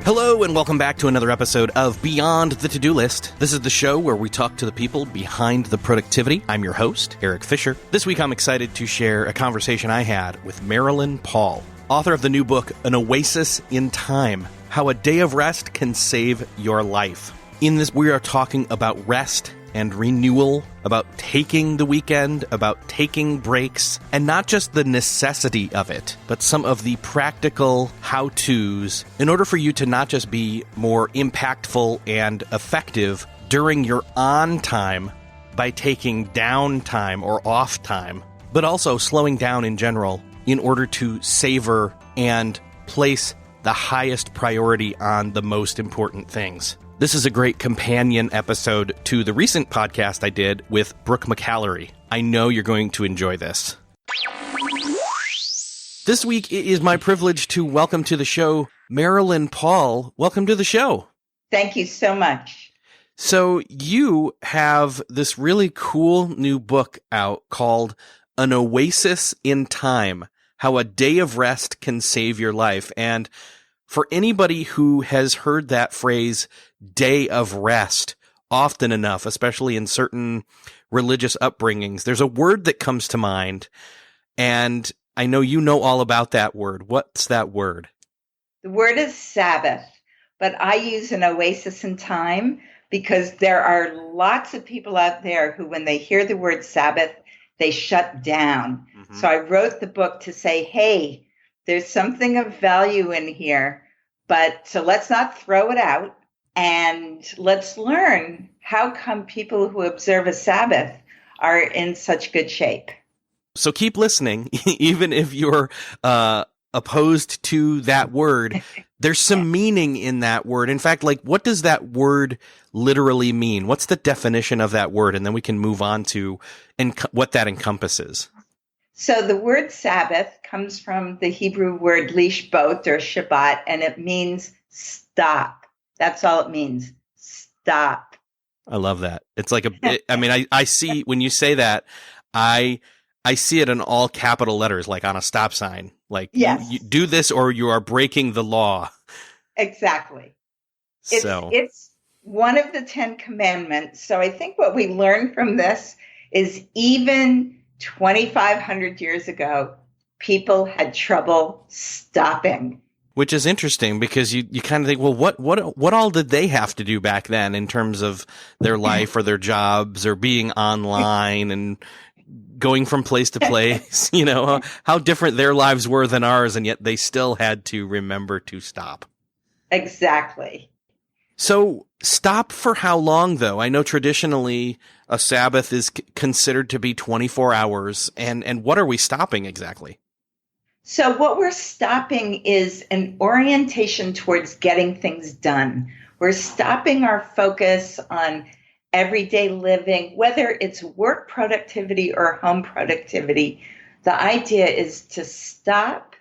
Hello and welcome back to another episode of Beyond the To-Do List. This is the show where we talk to the people behind the productivity. I'm your host, Eric Fisher. This week I'm excited to share a conversation I had with Marilyn Paul, author of the new book, An Oasis in Time, How a Day of Rest Can Save Your Life. In this, we are talking about rest and renewal, about taking the weekend, about taking breaks, and not just the necessity of it, but some of the practical how-tos in order for you to not just be more impactful and effective during your on time by taking downtime or off time, but also slowing down in general in order to savor and place the highest priority on the most important things. This is a great companion episode to the recent podcast I did with Brooke McAllery. I know you're going to enjoy this. This week, it is my privilege to welcome to the show Marilyn Paul. Welcome to the show. Thank you so much. So you have this really cool new book out called An Oasis in Time, How a Day of Rest Can Save Your Life. And for anybody who has heard that phrase, day of rest, often enough, especially in certain religious upbringings, there's a word that comes to mind, and I know you know all about that word. What's that word? The word is Sabbath, but I use an oasis in time because there are lots of people out there who, when they hear the word Sabbath, they shut down. Mm-hmm. So I wrote the book to say, hey, there's something of value in here, but so let's not throw it out and let's learn how come people who observe a Sabbath are in such good shape. So keep listening, even if you're opposed to that word. There's some meaning in that word. In fact, like, what does that word literally mean? What's the definition of that word? And then we can move on to what that encompasses. So the word Sabbath comes from the Hebrew word lishbot or Shabbat, and it means stop. That's all it means. Stop. I love that. It's like I see when you say that, I see it in all capital letters, like on a stop sign. Like, yes. you do this or you are breaking the law. Exactly. It's one of the 10 commandments. So I think what we learn from this is even 2,500 years ago, people had trouble stopping. Which is interesting because you kind of think, well, what all did they have to do back then in terms of their life or their jobs or being online and going from place to place? You know, how different their lives were than ours, and yet they still had to remember to stop. Exactly. So stop for how long, though? I know traditionally a Sabbath is considered to be 24 hours. And what are we stopping exactly? So what we're stopping is an orientation towards getting things done. We're stopping our focus on everyday living, whether it's work productivity or home productivity. The idea is to stop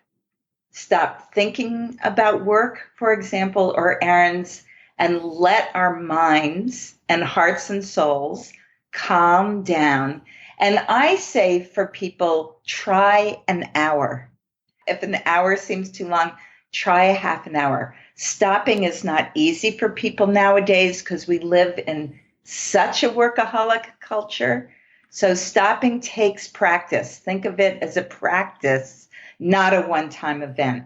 thinking about work, for example, or errands, and let our minds and hearts and souls calm down. And I say for people, try an hour. If an hour seems too long, try a half an hour. Stopping is not easy for people nowadays because we live in such a workaholic culture. So stopping takes practice. Think of it as a practice, not a one-time event.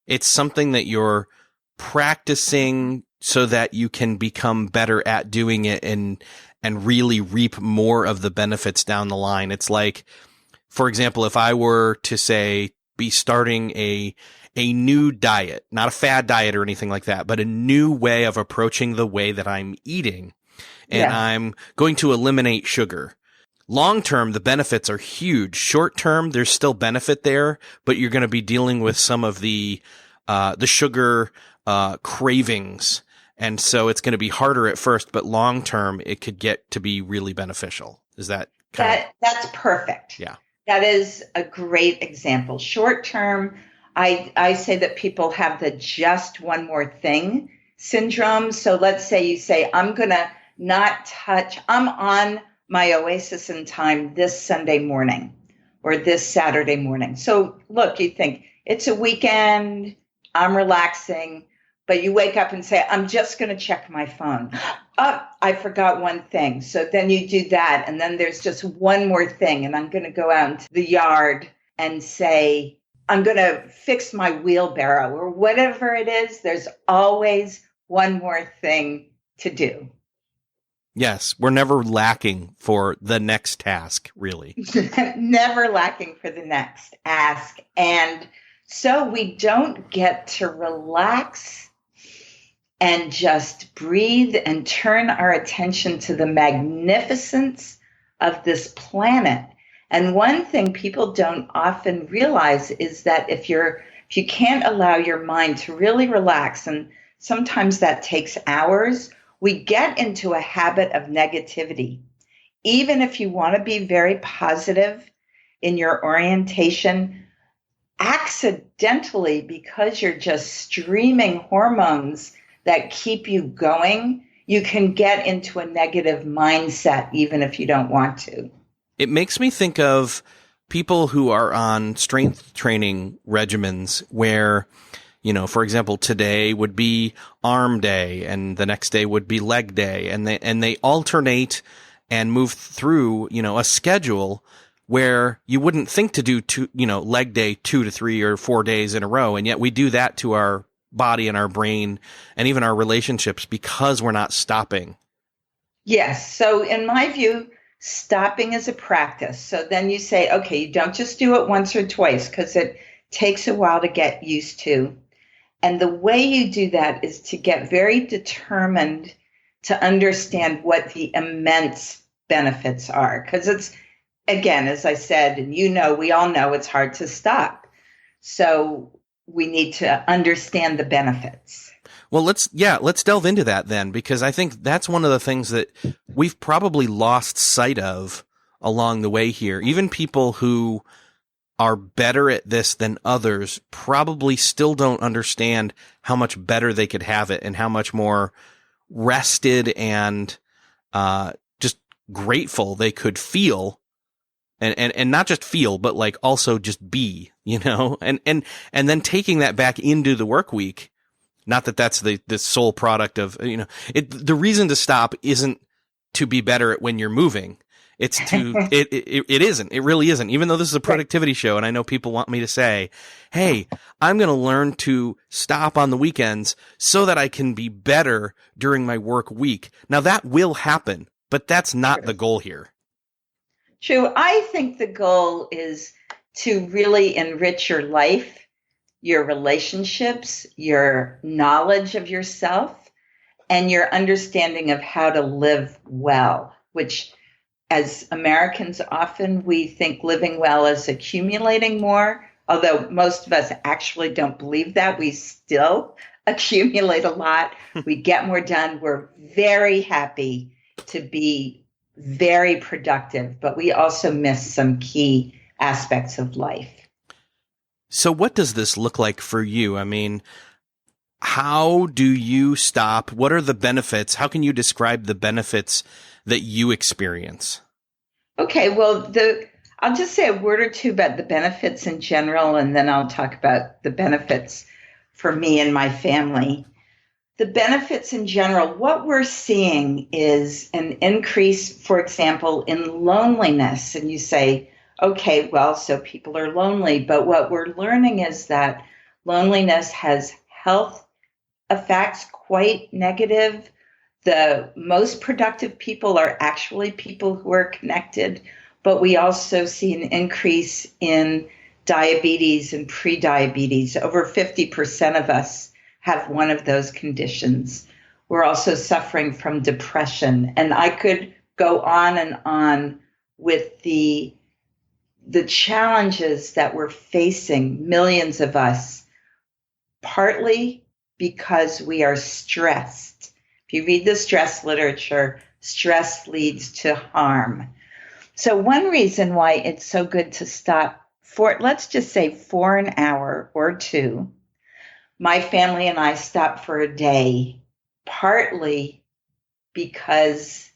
It's something that you're practicing so that you can become better at doing it and really reap more of the benefits down the line. It's like, for example, if I were to say, be starting a new diet, not a fad diet or anything like that, but a new way of approaching the way that I'm eating. And yeah. I'm going to eliminate sugar. Long term, the benefits are huge. Short term, there's still benefit there, but you're going to be dealing with some of the sugar cravings. And so it's going to be harder at first, but long term, it could get to be really beneficial. Is that that's perfect. Yeah. That is a great example. Short term, I say that people have the just one more thing syndrome. So let's say you say, I'm going to not touch, I'm on my oasis in time this Sunday morning or this Saturday morning. So look, you think it's a weekend, I'm relaxing, But you wake up and say, I'm just going to check my phone. Oh, I forgot one thing. So then you do that. And then there's just one more thing. And I'm going to go out into the yard and say, I'm going to fix my wheelbarrow or whatever it is. There's always one more thing to do. Yes, we're never lacking for the next task, really. Never lacking for the next ask. And so we don't get to relax and just breathe and turn our attention to the magnificence of this planet. And one thing people don't often realize is that if you can't allow your mind to really relax, and sometimes that takes hours, we get into a habit of negativity. Even if you want to be very positive in your orientation, accidentally, because you're just streaming hormones that keep you going, you can get into a negative mindset even if you don't want to. It makes me think of people who are on strength training regimens where, for example, today would be arm day and the next day would be leg day, and they alternate and move through, a schedule where you wouldn't think to do leg day 2 to 3 or 4 days in a row. And yet we do that to our body and our brain and even our relationships because we're not stopping. Yes. So in my view, stopping is a practice. So then you say, okay, you don't just do it once or twice because it takes a while to get used to. And the way you do that is to get very determined to understand what the immense benefits are. Because it's, again, as I said, and we all know it's hard to stop. So we need to understand the benefits. Well, let's delve into that then, because I think that's one of the things that we've probably lost sight of along the way here. Even people who are better at this than others probably still don't understand how much better they could have it and how much more rested and just grateful they could feel, and not just feel, but like also just be, and then taking that back into the work week. Not that that's the sole product of, the reason to stop isn't to be better at when you're moving. It's to, it isn't. It really isn't. Even though this is a productivity show, and I know people want me to say, hey, I'm going to learn to stop on the weekends so that I can be better during my work week. Now that will happen, but that's not the goal here. True. I think the goal is to really enrich your life, your relationships, your knowledge of yourself, and your understanding of how to live well, which as Americans, often we think living well is accumulating more, although most of us actually don't believe that. We still accumulate a lot. We get more done. We're very happy to be very productive, but we also miss some key aspects of life. So what does this look like for you? I mean, how do you stop? What are the benefits? How can you describe the benefits that you experience? Okay, well, I'll just say a word or two about the benefits in general, and then I'll talk about the benefits for me and my family. The benefits in general, what we're seeing is an increase, for example, in loneliness. And you say, okay, well, so people are lonely. But what we're learning is that loneliness has health effects, quite negative. The most productive people are actually people who are connected, but we also see an increase in diabetes and prediabetes. Over 50% of us have one of those conditions. We're also suffering from depression. And I could go on and on with the challenges that we're facing, millions of us, partly because we are stressed. If you read the stress literature, stress leads to harm. So one reason why it's so good to stop for, let's just say for an hour or two, my family and I stopped for a day, partly because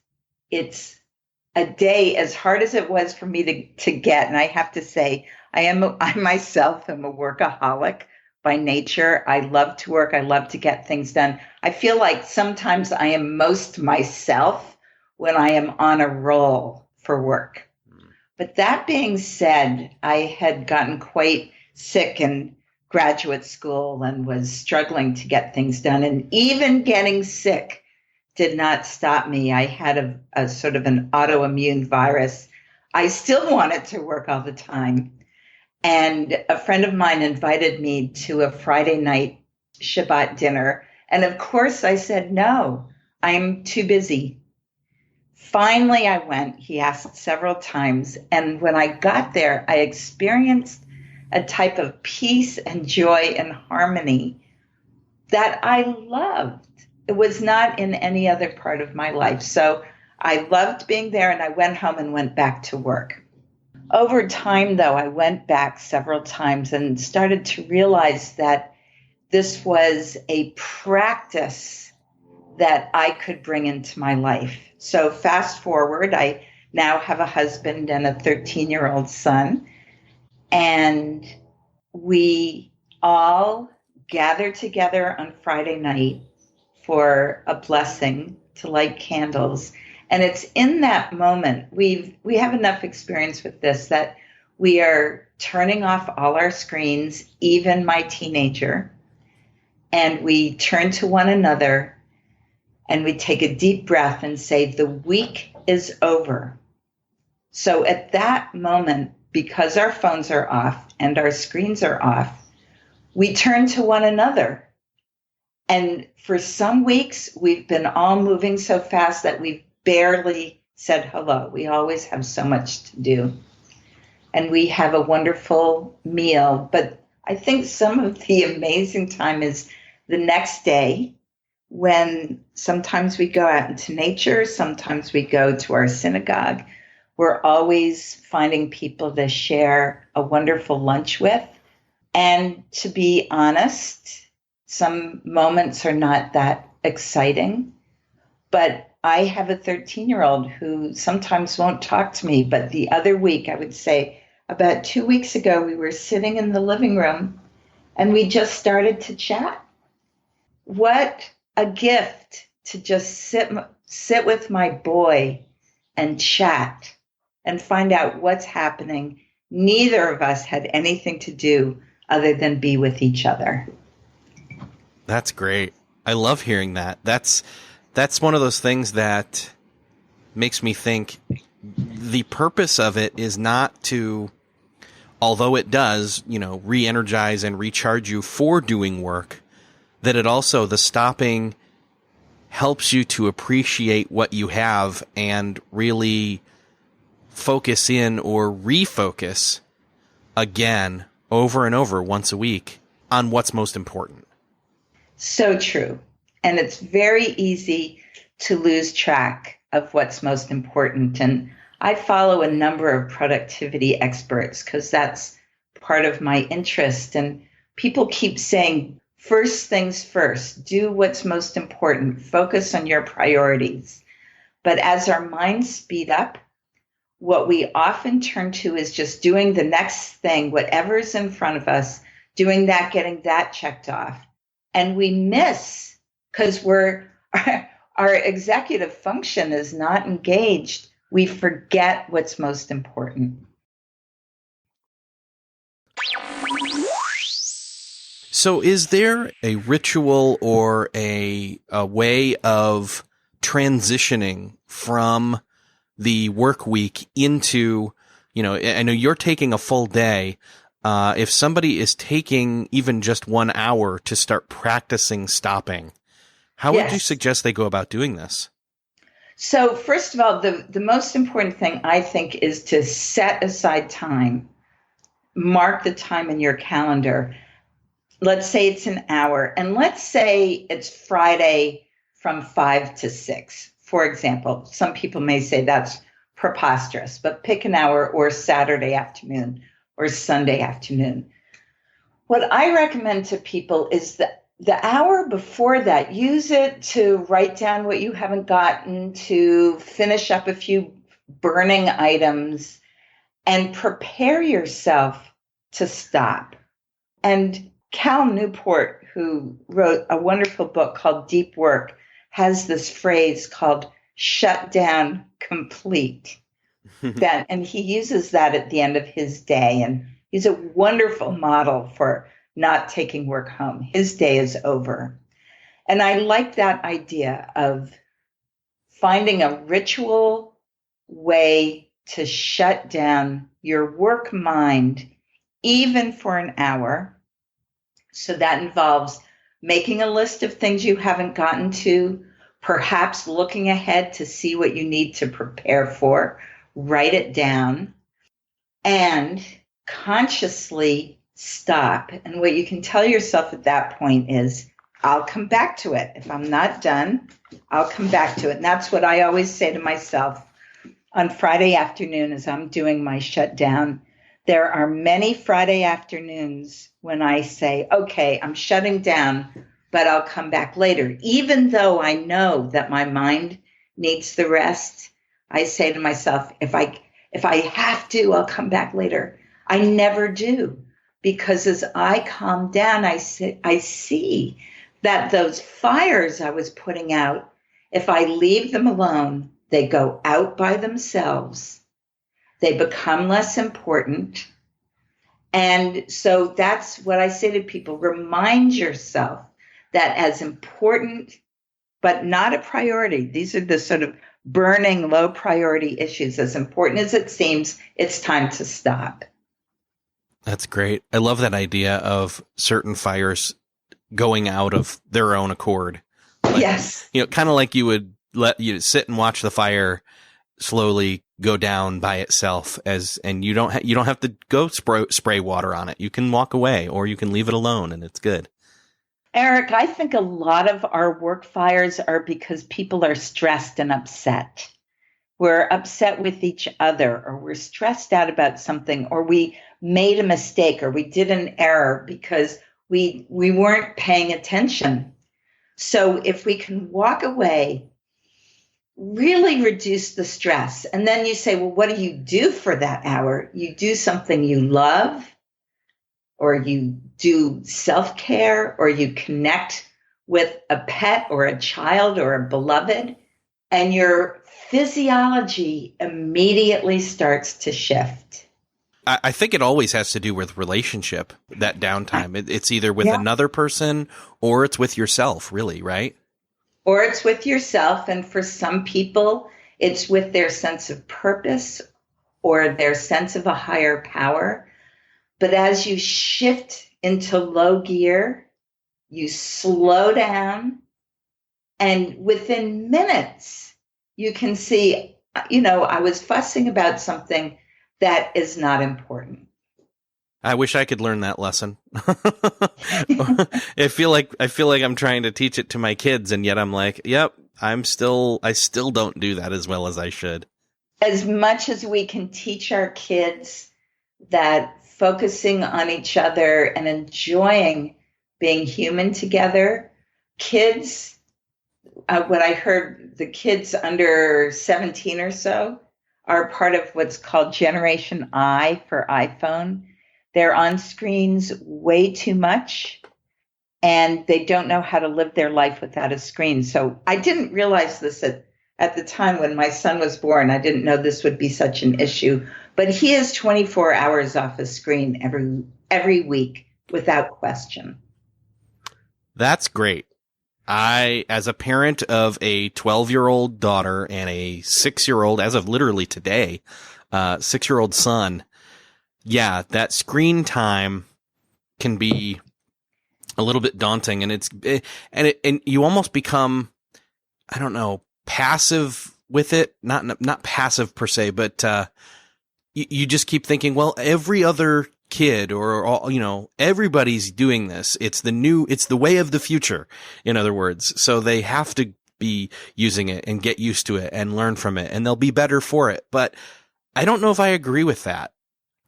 it's a day as hard as it was for me to get. And I have to say, I myself am a workaholic by nature. I love to work. I love to get things done. I feel like sometimes I am most myself when I am on a roll for work. But that being said, I had gotten quite sick in graduate school and was struggling to get things done. And even getting sick did not stop me. I had a sort of an autoimmune virus. I still wanted to work all the time. And a friend of mine invited me to a Friday night Shabbat dinner. And of course I said, no, I'm too busy. Finally, I went. He asked several times. And when I got there, I experienced a type of peace and joy and harmony that I loved. It was not in any other part of my life. So I loved being there, and I went home and went back to work. Over time, though, I went back several times and started to realize that this was a practice that I could bring into my life. So fast forward, I now have a husband and a 13-year-old son, and we all gather together on Friday night for a blessing to light candles. And it's in that moment, we have enough experience with this that we are turning off all our screens, even my teenager, and we turn to one another and we take a deep breath and say, the week is over. So at that moment, because our phones are off and our screens are off, we turn to one another. And for some weeks, we've been all moving so fast that we've barely said hello. We always have so much to do. And we have a wonderful meal. But I think some of the amazing time is the next day, when sometimes we go out into nature, sometimes we go to our synagogue. We're always finding people to share a wonderful lunch with. And to be honest, some moments are not that exciting. But I have a 13-year-old who sometimes won't talk to me. But the other week, I would say about 2 weeks ago, we were sitting in the living room and we just started to chat. What a gift to just sit with my boy and chat and find out what's happening. Neither of us had anything to do other than be with each other. That's great. I love hearing that. That's one of those things that makes me think the purpose of it is not to, although it does, re-energize and recharge you for doing work, that it also, the stopping helps you to appreciate what you have and really focus in or refocus again over and over once a week on what's most important. So true. And it's very easy to lose track of what's most important. And I follow a number of productivity experts because that's part of my interest. And people keep saying, first things first, do what's most important, focus on your priorities. But as our minds speed up, what we often turn to is just doing the next thing, whatever's in front of us, doing that, getting that checked off. And we miss, because our executive function is not engaged. We forget what's most important. So is there a ritual or a way of transitioning from the work week into, I know you're taking a full day. If somebody is taking even just 1 hour to start practicing stopping, how would you suggest they go about doing this? So first of all, the most important thing I think is to set aside time. Mark the time in your calendar. Let's say it's an hour, and let's say it's Friday from 5 to 6. For example, some people may say that's preposterous, but pick an hour, or Saturday afternoon or Sunday afternoon. What I recommend to people is that the hour before that, use it to write down what you haven't gotten, to finish up a few burning items, and prepare yourself to stop. And Cal Newport, who wrote a wonderful book called Deep Work, has this phrase called shut down complete. And he uses that at the end of his day. And he's a wonderful model for not taking work home. His day is over. And I like that idea of finding a ritual way to shut down your work mind, even for an hour. So that involves making a list of things you haven't gotten to, perhaps looking ahead to see what you need to prepare for, write it down, and consciously stop. And what you can tell yourself at that point is, I'll come back to it. If I'm not done, I'll come back to it. And that's what I always say to myself on Friday afternoon as I'm doing my shutdown. There are many Friday afternoons when I say, okay, I'm shutting down, but I'll come back later. Even though I know that my mind needs the rest, I say to myself, if I have to, I'll come back later. I never do, because as I calm down, I see that those fires I was putting out, if I leave them alone, they go out by themselves. They become less important. And so that's what I say to people. Remind yourself that as important, but not a priority. These are the sort of burning low priority issues. As important as it seems, it's time to stop. That's great. I love that idea of certain fires going out of their own accord. Like, yes. Kind of like you would let you sit and watch the fire slowly go down by itself, and you don't have to go spray water on it. You can walk away, or you can leave it alone, and it's good. Eric, I think a lot of our work fires are because people are stressed and upset. We're upset with each other, or we're stressed out about something, or we made a mistake, or we did an error because we weren't paying attention. So if we can walk away, really reduce the stress, and then you say, well, what do you do for that hour? You do something you love, or you do self-care, or you connect with a pet or a child or a beloved, and your physiology immediately starts to shift. I think it always has to do with relationship, that downtime. It's either with another person or it's with yourself, really, right? Or it's with yourself. And for some people, it's with their sense of purpose or their sense of a higher power. But as you shift into low gear, you slow down, and within minutes, you can see, I was fussing about something that is not important. I wish I could learn that lesson. I feel like I'm trying to teach it to my kids, and yet I'm like, yep, I still don't do that as well as I should. As much as we can teach our kids that focusing on each other and enjoying being human together, kids, what I heard, the kids under 17 or so are part of what's called Generation I for iPhone. They're on screens way too much, and they don't know how to live their life without a screen. So I didn't realize this at the time when my son was born. I didn't know this would be such an issue. But he is 24 hours off a screen every week without question. That's great. As a parent of a 12-year-old daughter and a 6-year-old, as of literally today, 6-year-old son, yeah, that screen time can be a little bit daunting, and you almost become, I don't know, passive with it. Not passive per se, but you just keep thinking, well, every other kid or everybody's doing this. It's the way of the future, in other words. So they have to be using it and get used to it and learn from it, and they'll be better for it. But I don't know if I agree with that.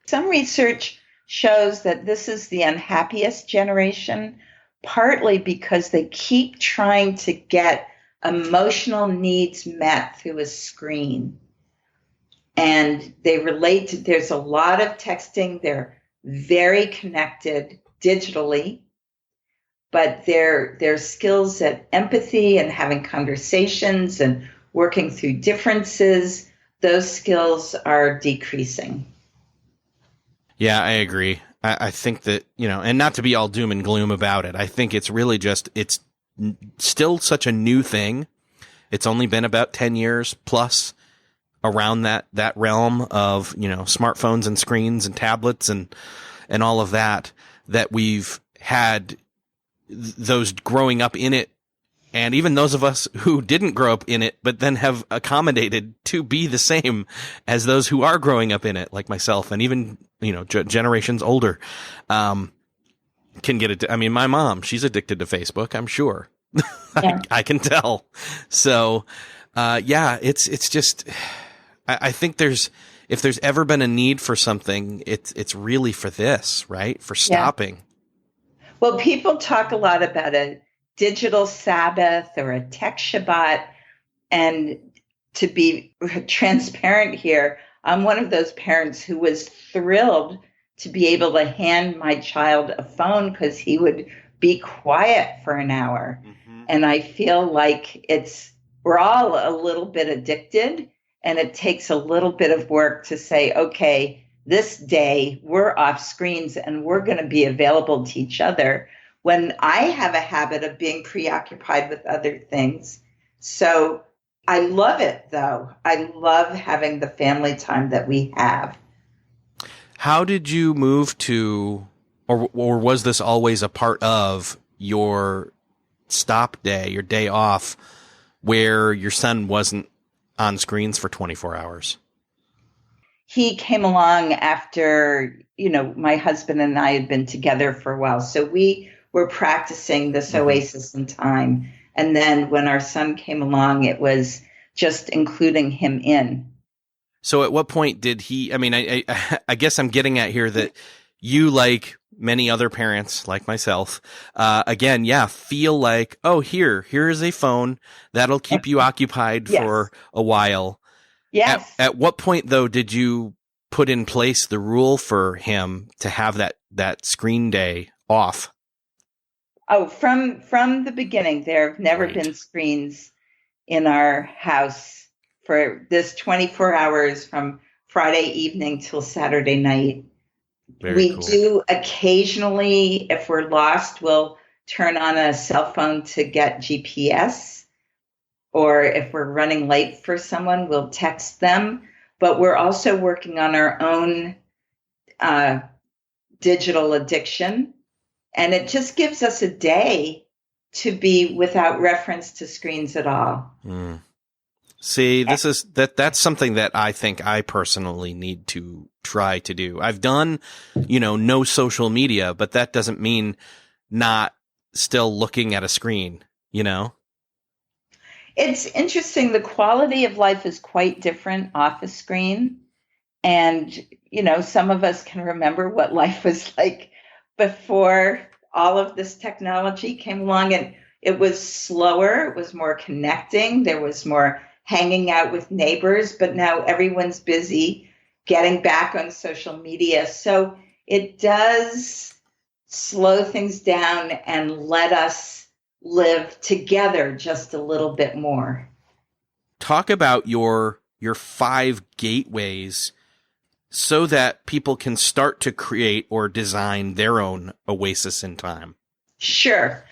Some research shows that this is the unhappiest generation, partly because they keep trying to get emotional needs met through a screen. And they relate to, there's a lot of texting. They're very connected digitally. but their skills at empathy and having conversations and working through differences, those skills are decreasing. Yeah, I agree. I think that, and not to be all doom and gloom about it, I think it's really just, it's still such a new thing. It's only been about 10 years plus around that realm of, smartphones and screens and tablets and all of that we've had those growing up in it. And even those of us who didn't grow up in it, but then have accommodated to be the same as those who are growing up in it, like myself, and even, generations older, can get it. I mean, my mom, she's addicted to Facebook, I'm sure. Yeah. I can tell. So, it's just, I think if there's ever been a need for something, it's really for this, right? For stopping. Yeah. Well, people talk a lot about a digital Sabbath or a tech Shabbat. And to be transparent here, I'm one of those parents who was thrilled to be able to hand my child a phone because he would be quiet for an hour. Mm-hmm. And I feel like we're all a little bit addicted, and it takes a little bit of work to say, okay, this day we're off screens and we're going to be available to each other when I have a habit of being preoccupied with other things. So I love it, though. I love having the family time that we have. How did you move to, or was this always a part of your stop day, your day off, where your son wasn't on screens for 24 hours? He came along after, my husband and I had been together for a while. So we were practicing this Oasis in time. And then when our son came along, it was just including him in. So at what point did he, I guess I'm getting at here that you, like many other parents like myself, feel like, oh, here is a phone that'll keep you occupied for a while. Yes. At what point, though, did you put in place the rule for him to have that screen day off? Oh, from the beginning, there have never been screens in our house for this 24 hours from Friday evening till Saturday night. We do occasionally, if we're lost, we'll turn on a cell phone to get GPS. Or if we're running late for someone, we'll text them. But we're also working on our own digital addiction. And it just gives us a day to be without reference to screens at all. Mm. See, that's something that I think I personally need to try to do. I've done, no social media, but that doesn't mean not still looking at a screen, It's interesting. The quality of life is quite different off a screen. And, some of us can remember what life was like before all of this technology came along, and it was slower. It was more connecting. There was more hanging out with neighbors, but now everyone's busy getting back on social media. So it does slow things down and let us live together just a little bit more. Talk about your 5 gateways so that people can start to create or design their own oasis in time. Sure.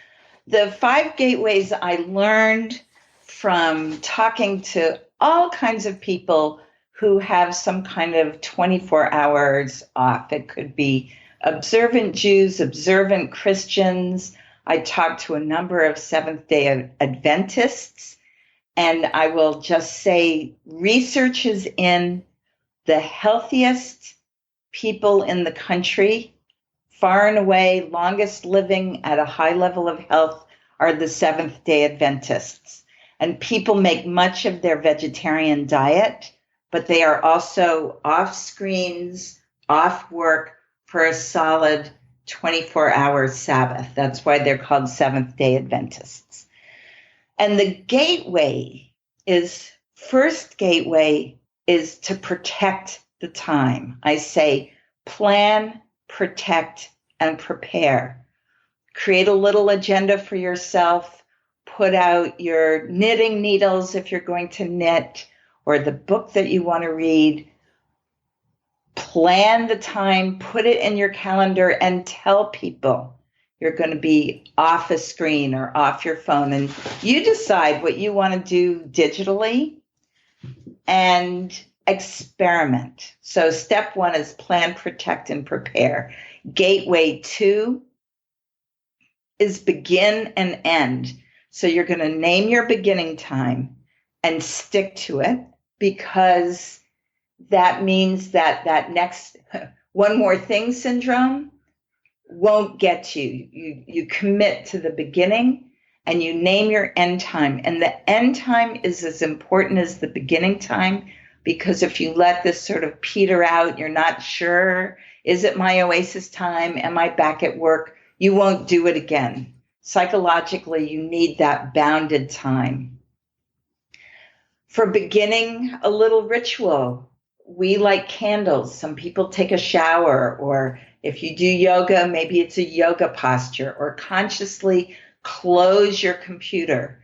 The 5 gateways I learned from talking to all kinds of people who have some kind of 24 hours off. It could be observant Jews, observant Christians. I talked to a number of Seventh-day Adventists, and I will just say research is in the healthiest people in the country, far and away, longest living at a high level of health are the Seventh-day Adventists. And people make much of their vegetarian diet, but they are also off screens, off work for a solid 24-hour Sabbath. That's why they're called Seventh-day Adventists. And the first gateway is to protect the time. I say plan, protect, and prepare. create a little agenda for yourself, put out your knitting needles if you're going to knit, or the book that you want to read. Plan the time, put it in your calendar, and tell people you're going to be off a screen or off your phone. And you decide what you want to do digitally and experiment. So step 1 is plan, protect, and prepare. Gateway 2 is begin and end. So you're going to name your beginning time and stick to it, because that means that next one more thing syndrome won't get you. You commit to the beginning and you name your end time. And the end time is as important as the beginning time, because if you let this sort of peter out, you're not sure, is it my oasis time? Am I back at work? You won't do it again. Psychologically, you need that bounded time. For beginning, a little ritual. We light candles. Some people take a shower, or if you do yoga, maybe it's a yoga posture, or consciously close your computer.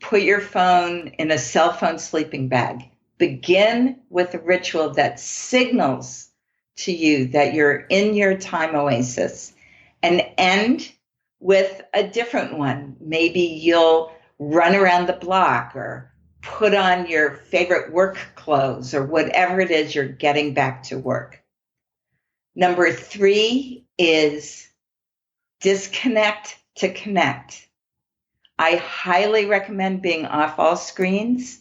Put your phone in a cell phone sleeping bag. Begin with a ritual that signals to you that you're in your time oasis, and end with a different one. Maybe you'll run around the block, or put on your favorite work clothes, or whatever it is you're getting back to work. Number 3 is disconnect to connect. I highly recommend being off all screens,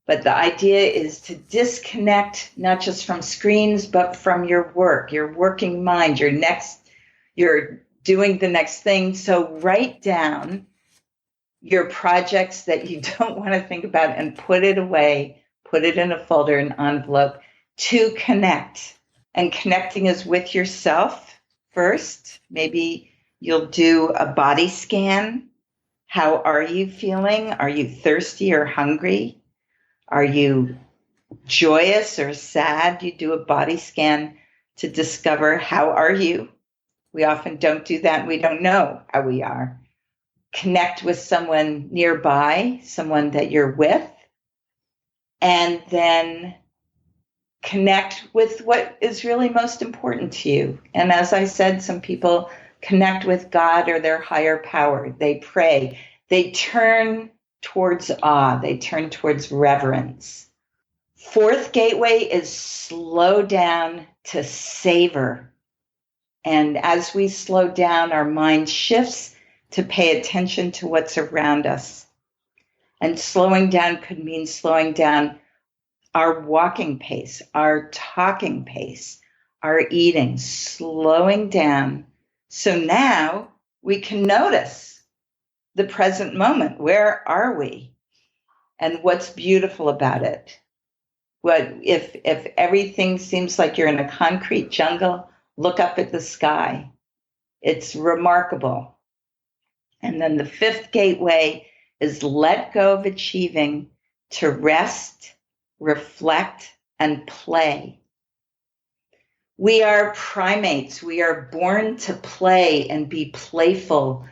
but the idea is to disconnect not just from screens, but from your work, your working mind, you're doing the next thing. So write down your projects that you don't want to think about and put it away, put it in a folder, an envelope, to connect. And connecting is with yourself first. Maybe you'll do a body scan. How are you feeling? Are you thirsty or hungry? Are you joyous or sad? You do a body scan to discover how are you. We often don't do that. We don't know how we are. Connect with someone nearby, someone that you're with, and then connect with what is really most important to you. And as I said, some people connect with God or their higher power. They pray. They turn towards awe. They turn towards reverence. 4th gateway is slow down to savor. And as we slow down, our mind shifts to pay attention to what's around us. And slowing down could mean slowing down our walking pace, our talking pace, our eating, slowing down. So now we can notice the present moment. Where are we? And what's beautiful about it? What if everything seems like you're in a concrete jungle? Look up at the sky. It's remarkable. And then the 5th gateway is let go of achieving to rest, reflect, and play. We are primates. We are born to play and be playful.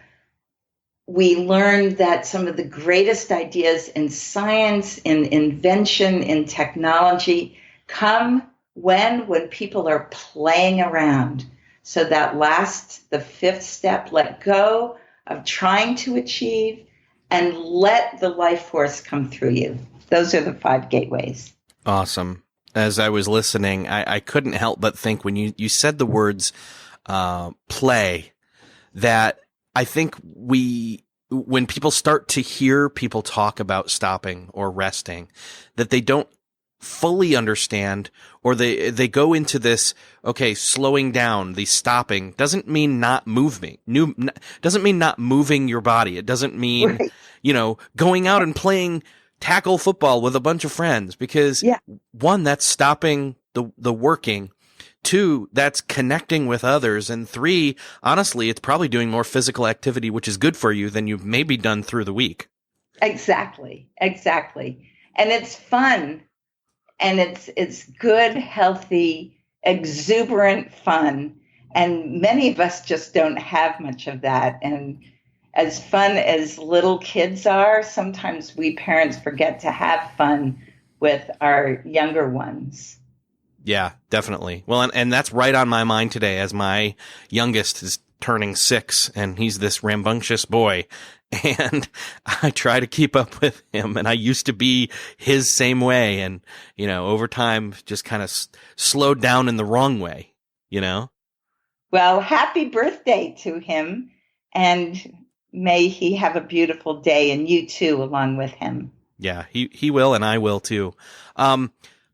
We learned that some of the greatest ideas in science, in invention, in technology come when people are playing around. So that the 5th step, let go of trying to achieve and let the life force come through you. Those are the 5 gateways. Awesome. As I was listening, I couldn't help but think when you said the words play, that I think when people start to hear people talk about stopping or resting, that they don't fully understand, or they go into this, okay, slowing down, the stopping doesn't mean not moving. Doesn't mean not moving your body. It doesn't mean, right, going out and playing tackle football with a bunch of friends, because 1, that's stopping the working. 2, that's connecting with others. And 3, honestly, it's probably doing more physical activity, which is good for you, than you've maybe done through the week. Exactly. And it's fun. And it's good, healthy, exuberant fun. And many of us just don't have much of that. And as fun as little kids are, sometimes we parents forget to have fun with our younger ones. Yeah, definitely. Well, and that's right on my mind today, as my youngest is turning 6 and he's this rambunctious boy, and I try to keep up with him, and I used to be his same way, and over time just kind of slowed down in the wrong way. Well, happy birthday to him, and may he have a beautiful day, and you too along with him. Yeah, he will, and I will too.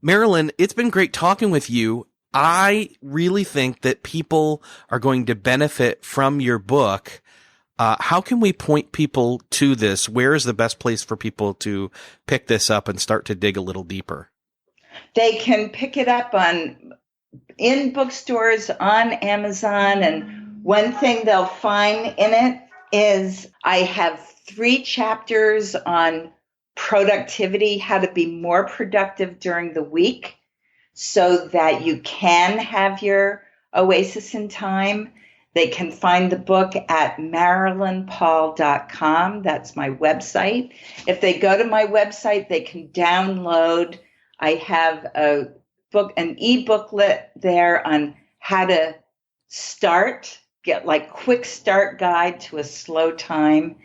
Marilyn, it's been great talking with you. I really think that people are going to benefit from your book. How can we point people to this? Where is the best place for people to pick this up and start to dig a little deeper? They can pick it up in bookstores, on Amazon, and one thing they'll find in it is I have 3 chapters on productivity, how to be more productive during the week so that you can have your oasis in time. They can find the book at marilynpaul.com. That's my website. If they go to my website, they can download. I have an e-booklet there on how to start, get like quick start guide to a slow time.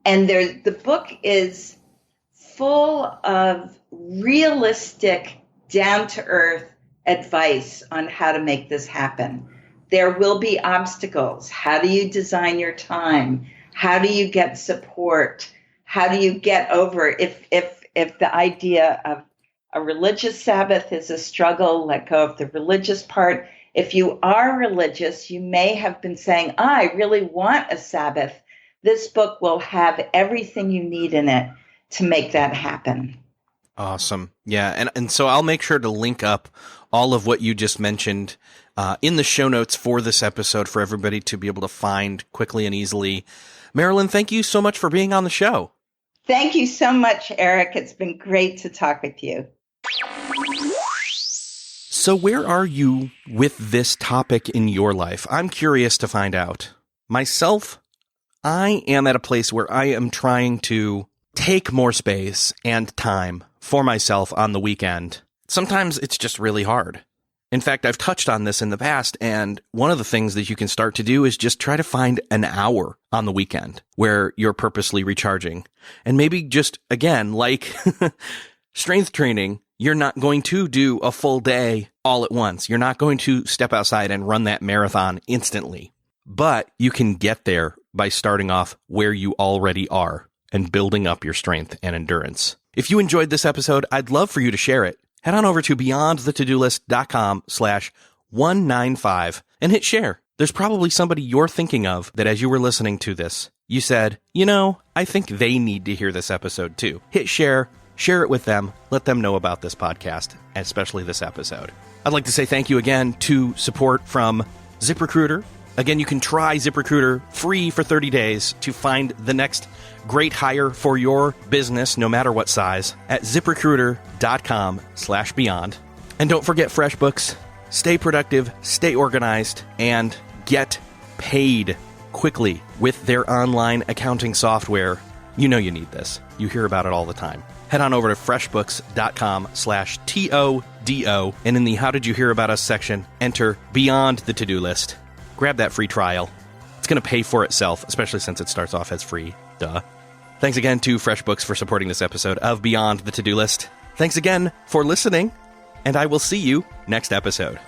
And the book is full of realistic, down-to-earth advice on how to make this happen. There will be obstacles. How do you design your time? How do you get support? How do you get over if the idea of a religious Sabbath is a struggle, let go of the religious part. If you are religious, you may have been saying, I really want a Sabbath. This book will have everything you need in it to make that happen. Awesome. Yeah. And so I'll make sure to link up all of what you just mentioned in the show notes for this episode for everybody to be able to find quickly and easily. Marilyn, thank you so much for being on the show. Thank you so much, Eric. It's been great to talk with you. So where are you with this topic in your life? I'm curious to find out. Myself, I am at a place where I am trying to take more space and time for myself on the weekend. Sometimes it's just really hard. In fact, I've touched on this in the past, and one of the things that you can start to do is just try to find an hour on the weekend where you're purposely recharging. And maybe just, again, like strength training, you're not going to do a full day all at once. You're not going to step outside and run that marathon instantly. But you can get there by starting off where you already are and building up your strength and endurance. If you enjoyed this episode, I'd love for you to share it. Head on over to beyondthetodolist.com/195 and hit share. There's probably somebody you're thinking of that as you were listening to this, you said, I think they need to hear this episode too. Hit share it with them, let them know about this podcast, especially this episode. I'd like to say thank you again to support from ZipRecruiter. Again, you can try ZipRecruiter free for 30 days to find the next great hire for your business, no matter what size, at ZipRecruiter.com/beyond. And don't forget FreshBooks. Stay productive, stay organized, and get paid quickly with their online accounting software. You know you need this. You hear about it all the time. Head on over to freshbooks.com/TODO, and in the How Did You Hear About Us section, enter Beyond the To-Do List. Grab that free trial. It's going to pay for itself, especially since it starts off as free. Duh. Thanks again to FreshBooks for supporting this episode of Beyond the To-Do List. Thanks again for listening, and I will see you next episode.